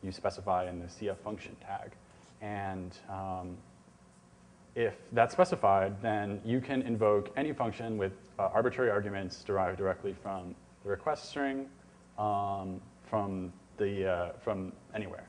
you specify in the CF function tag. And if that's specified, then you can invoke any function with arbitrary arguments derived directly from the request string from anywhere,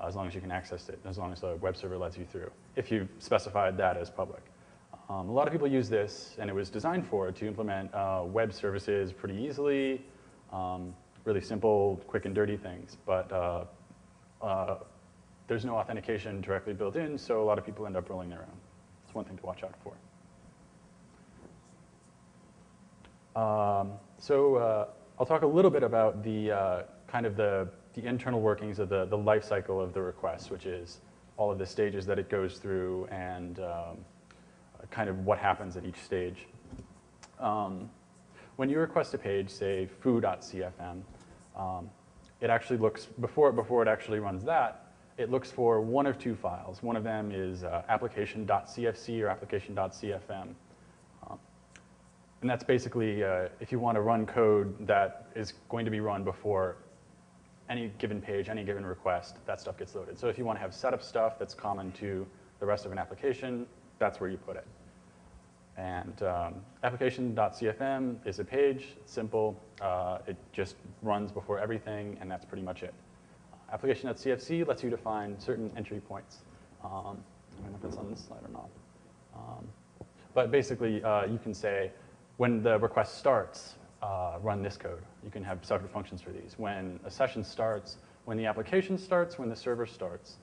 as long as you can access it, as long as the web server lets you through, if you've specified that as public. A lot of people use this, and it was designed to implement web services pretty easily, really simple, quick and dirty things. But there's no authentication directly built in, so a lot of people end up rolling their own. That's one thing to watch out for. I'll talk a little bit about the kind of the internal workings of the life cycle of the request, which is all of the stages that it goes through and kind of what happens at each stage. When you request a page, say foo.cfm, it actually looks, before it actually runs that, it looks for one of two files. One of them is application.cfc or application.cfm. And that's basically if you want to run code that is going to be run before any given page, any given request, that stuff gets loaded. So if you want to have setup stuff that's common to the rest of an application, that's where you put it. And application.cfm is a page. It's simple. It just runs before everything, and that's pretty much it. Application.cfc lets you define certain entry points. I don't know if it's on this slide or not. But basically, you can say, when the request starts, run this code. You can have separate functions for these. When a session starts, when the application starts, when the server starts,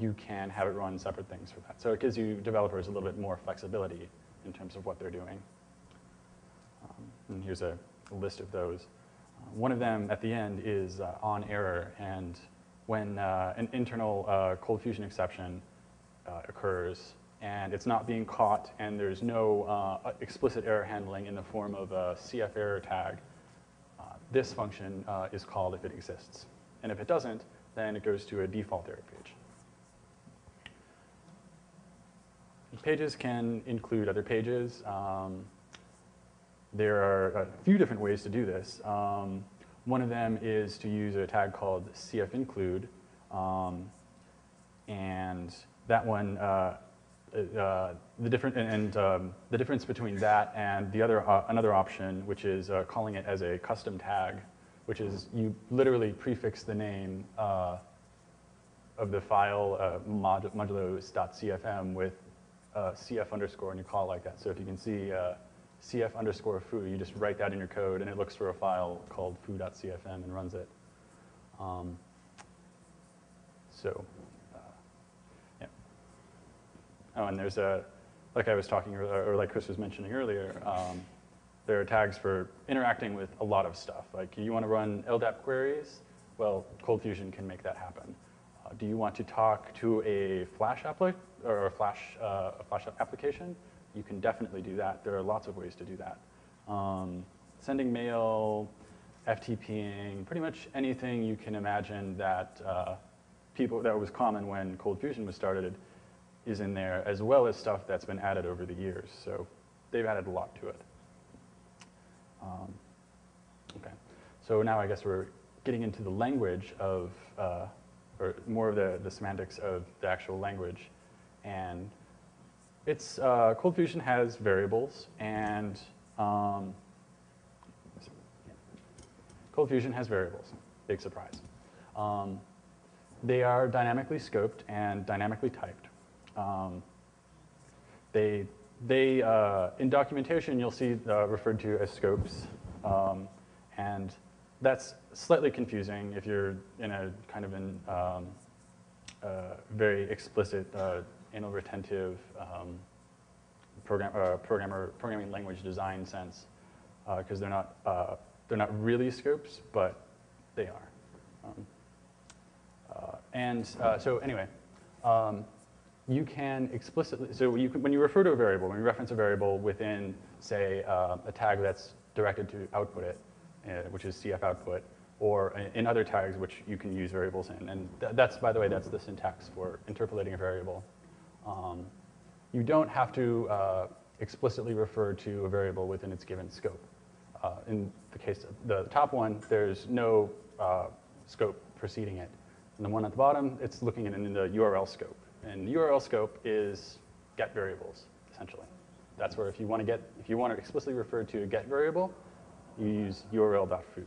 you can have it run separate things for that. So it gives you developers a little bit more flexibility in terms of what they're doing. And here's a list of those. One of them at the end is on error, and when an internal ColdFusion exception occurs, and it's not being caught, and there's no explicit error handling in the form of a CF error tag, this function is called if it exists. And if it doesn't, then it goes to a default error page. Pages can include other pages. There are a few different ways to do this. One of them is to use a tag called CFInclude, and that one, the difference between that and the other another option, which is calling it as a custom tag, which is you literally prefix the name of the file modulos.cfm with CF underscore, and you call it like that. So if you can see CF underscore foo, you just write that in your code, and it looks for a file called foo.cfm and runs it. Yeah. Oh, and there's like I was talking, or like Chris was mentioning earlier, there are tags for interacting with a lot of stuff. Like you want to run LDAP queries, well, ColdFusion can make that happen. Do you want to talk to a Flash applet or a Flash application? You can definitely do that. There are lots of ways to do that. Sending mail, FTPing, pretty much anything you can imagine that that was common when ColdFusion was started is in there, as well as stuff that's been added over the years. So they've added a lot to it. Okay, so now I guess we're getting into the language of or more of the semantics of the actual language. And it's, ColdFusion has variables, and ColdFusion has variables, big surprise. They are dynamically scoped and dynamically typed. In documentation, you'll see referred to as scopes, and that's slightly confusing if you're in a kind of very explicit anal retentive programming language design sense, because they're not really scopes, but they are. So anyway, you can explicitly, so when you refer to a variable, when you reference a variable within, say, a tag that's directed to output it, which is CF output, or in other tags which you can use variables in. And that's, by the way, that's the syntax for interpolating a variable. You don't have to explicitly refer to a variable within its given scope. In the case of the top one, there's no scope preceding it. And the one at the bottom, it's looking in the URL scope. And the URL scope is get variables, essentially. That's where if you want to explicitly refer to a get variable, you use url.foo.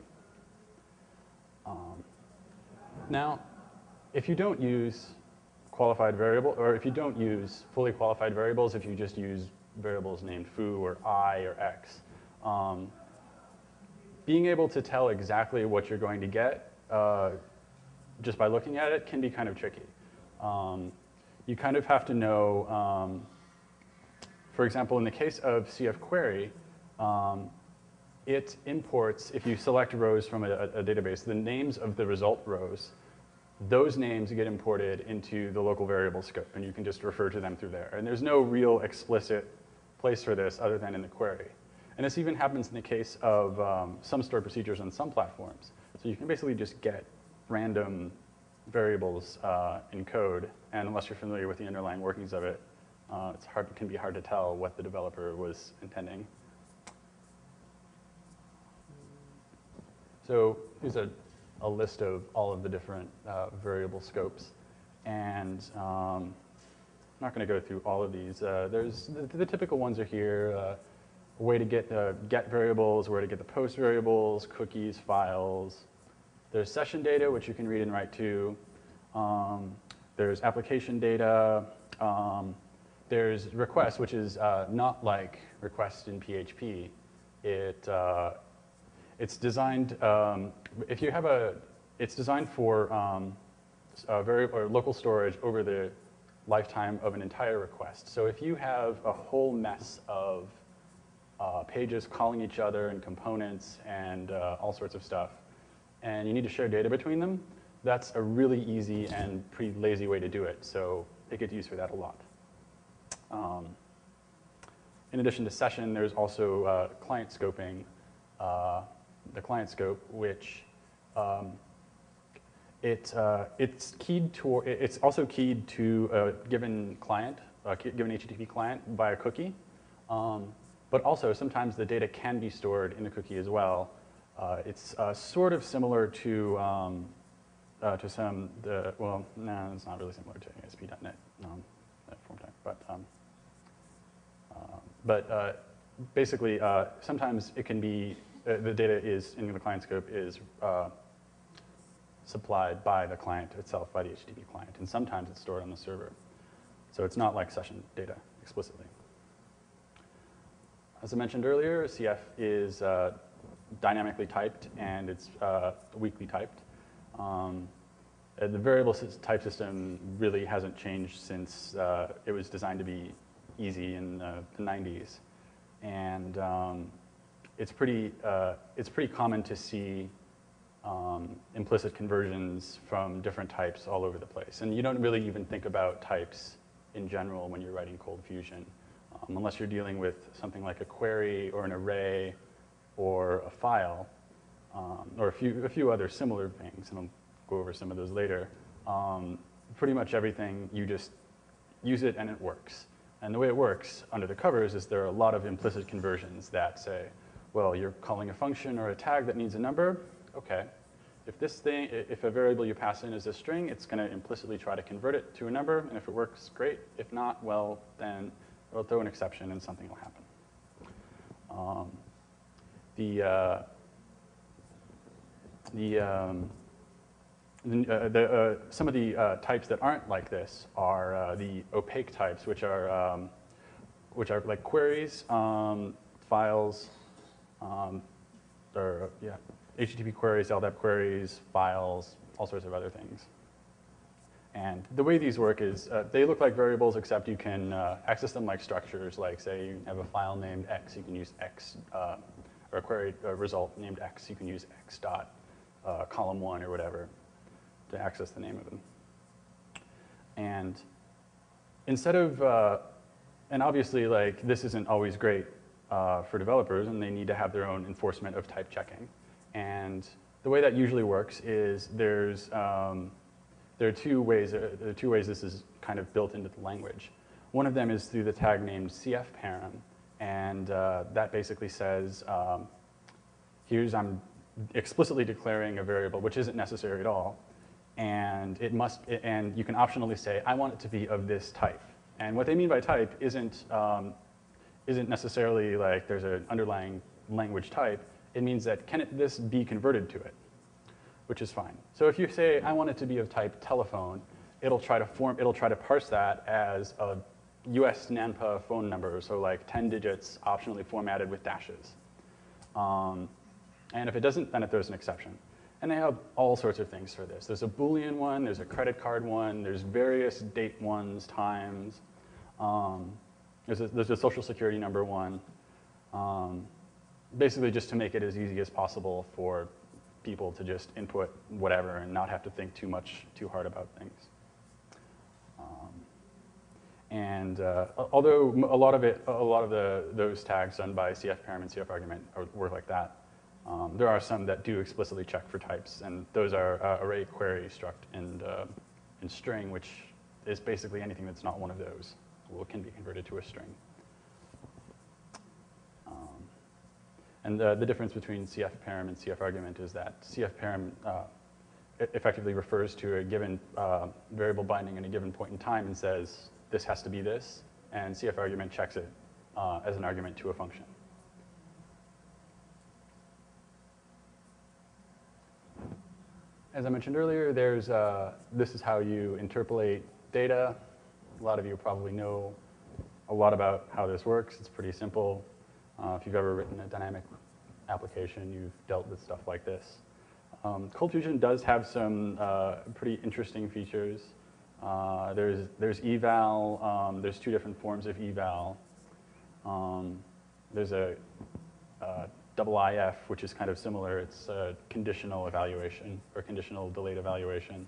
Now, if you don't use qualified variable, or if you don't use fully qualified variables, if you just use variables named foo or I or x, being able to tell exactly what you're going to get just by looking at it can be kind of tricky. You kind of have to know, for example, in the case of CF query, it imports, if you select rows from a database, the names of the result rows, those names get imported into the local variable scope, and you can just refer to them through there. And there's no real explicit place for this other than in the query. And this even happens in the case of some stored procedures on some platforms. So you can basically just get random variables in code, and unless you're familiar with the underlying workings of it, it can be hard to tell what the developer was intending. So here's a list of all of the different variable scopes. And I'm not going to go through all of these. There's the typical ones are here. A way to get variables, where to get the post variables, cookies, files. There's session data, which you can read and write to. There's application data. There's request, which is not like request in PHP. It's designed, if you have it's designed for or local storage over the lifetime of an entire request. So if you have a whole mess of pages calling each other and components and all sorts of stuff, and you need to share data between them, that's a really easy and pretty lazy way to do it. So it gets used for that a lot. In addition to session, there's also client scoping. The client scope, which it's also keyed to a given client, given HTTP client by a cookie. But also sometimes the data can be stored in the cookie as well. It's sort of similar to well, no, it's not really similar to ASP.NET form type, but basically sometimes it can be the data is in the client scope is supplied by the client itself, by the HTTP client, and sometimes it's stored on the server. So it's not like session data explicitly. As I mentioned earlier, CF is dynamically typed and it's weakly typed. The variable type system really hasn't changed since it was designed to be easy in the 90s. And it's pretty common to see implicit conversions from different types all over the place. And you don't really even think about types in general when you're writing ColdFusion, unless you're dealing with something like a query or an array or a file, or a few other similar things, and I'll go over some of those later. Pretty much everything, you just use it and it works. And the way it works under the covers is there are a lot of implicit conversions that say, well, you're calling a function or a tag that needs a number. Okay, if a variable you pass in is a string, it's going to implicitly try to convert it to a number, and if it works, great. If not, well, then it'll throw an exception and something will happen. Some of the types that aren't like this are the opaque types, which are like queries, files, or yeah, HTTP queries, LDAP queries, files, all sorts of other things. And the way these work is they look like variables, except you can access them like structures. Like, say, you have a file named X, you can use X, or a query result named X, you can use X dot column 1 or whatever to access the name of them. And instead of, and obviously, like, this isn't always great for developers, and they need to have their own enforcement of type checking. And the way that usually works is there are two ways this is kind of built into the language. One of them is through the tag named CFParam, and that basically says, I'm explicitly declaring a variable, which isn't necessary at all, and and you can optionally say, I want it to be of this type. And what they mean by type isn't necessarily like there's an underlying language type. It means that can this be converted to it, which is fine. So if you say, I want it to be of type telephone, it'll try to parse that as a US NANPA phone number, so like 10 digits optionally formatted with dashes. And if it doesn't, then it throws an exception. And they have all sorts of things for this. There's a Boolean one, there's a credit card one, there's various date ones, times. There's a social security number one. Basically just to make it as easy as possible for people to just input whatever and not have to think too hard about things. Although a lot of those tags done by CFParam and CFArgument work like that, there are some that do explicitly check for types, and those are array, query, struct, and string, which is basically anything that's not one of those can be converted to a string. And the difference between CFParam and CFArgument is that CFParam effectively refers to a given variable binding at a given point in time and says, this has to be this, and CFArgument checks it as an argument to a function. As I mentioned earlier, this is how you interpolate data. A lot of you probably know a lot about how this works. It's pretty simple. If you've ever written a dynamic application, you've dealt with stuff like this. ColdFusion does have some pretty interesting features. There's eval. There's two different forms of eval. There's a IIF, which is kind of similar. It's a conditional evaluation or conditional delayed evaluation.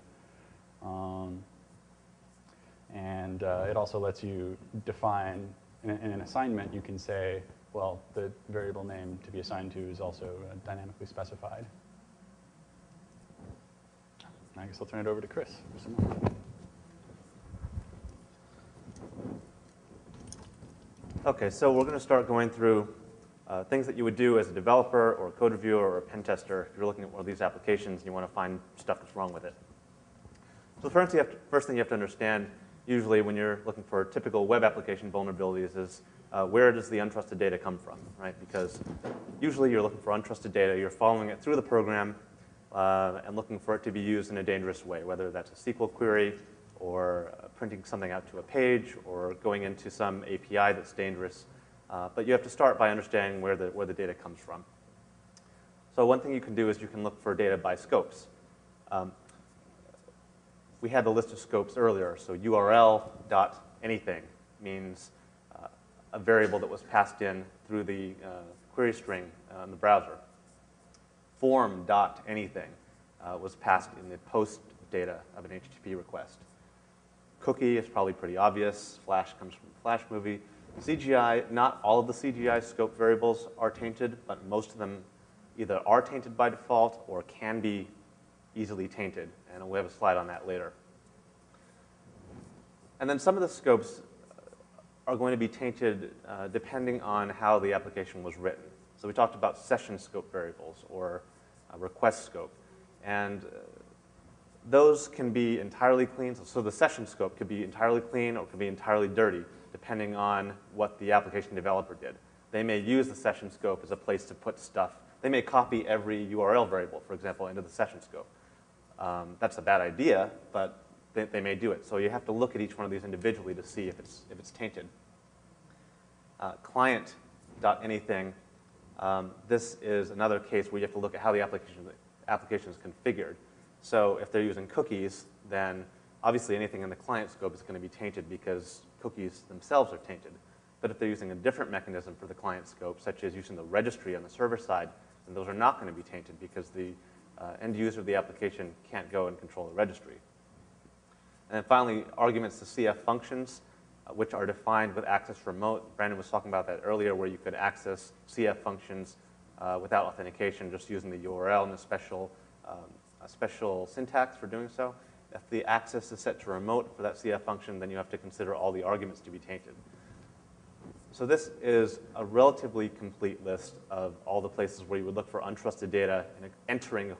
It also lets you define, in an assignment, you can say, well, the variable name to be assigned to is also dynamically specified. I guess I'll turn it over to Chris for some more. Okay, so we're going to start going through things that you would do as a developer or a code reviewer or a pen tester if you're looking at one of these applications and you want to find stuff that's wrong with it. So the first thing you have to understand, usually when you're looking for typical web application vulnerabilities, is where does the untrusted data come from, right? Because usually you're looking for untrusted data, you're following it through the program and looking for it to be used in a dangerous way, whether that's a SQL query or printing something out to a page or going into some API that's dangerous. But you have to start by understanding where the data comes from. So one thing you can do is you can look for data by scopes. We had the list of scopes earlier. So URL.anything means a variable that was passed in through the query string in the browser. Form.anything was passed in the post data of an HTTP request. Cookie is probably pretty obvious. Flash comes from the Flash movie. CGI, not all of the CGI scope variables are tainted, but most of them either are tainted by default or can be easily tainted. And we'll have a slide on that later. And then some of the scopes are going to be tainted depending on how the application was written. So we talked about session scope variables or request scope. And those can be entirely clean. So the session scope could be entirely clean or could be entirely dirty, depending on what the application developer did. They may use the session scope as a place to put stuff. They may copy every URL variable, for example, into the session scope. That's a bad idea, but they may do it. So you have to look at each one of these individually to see if it's tainted. Client.anything. This is another case where you have to look at how the application is configured. So if they're using cookies, then obviously anything in the client scope is going to be tainted because cookies themselves are tainted. But if they're using a different mechanism for the client scope, such as using the registry on the server side, then those are not going to be tainted because the end user of the application can't go and control the registry. And then finally, arguments to CF functions, which are defined with access remote. Brandon was talking about that earlier, where you could access CF functions without authentication, just using the URL and a special syntax for doing so. If the access is set to remote for that CF function, then you have to consider all the arguments to be tainted. So this is a relatively complete list of all the places where you would look for untrusted data and entering a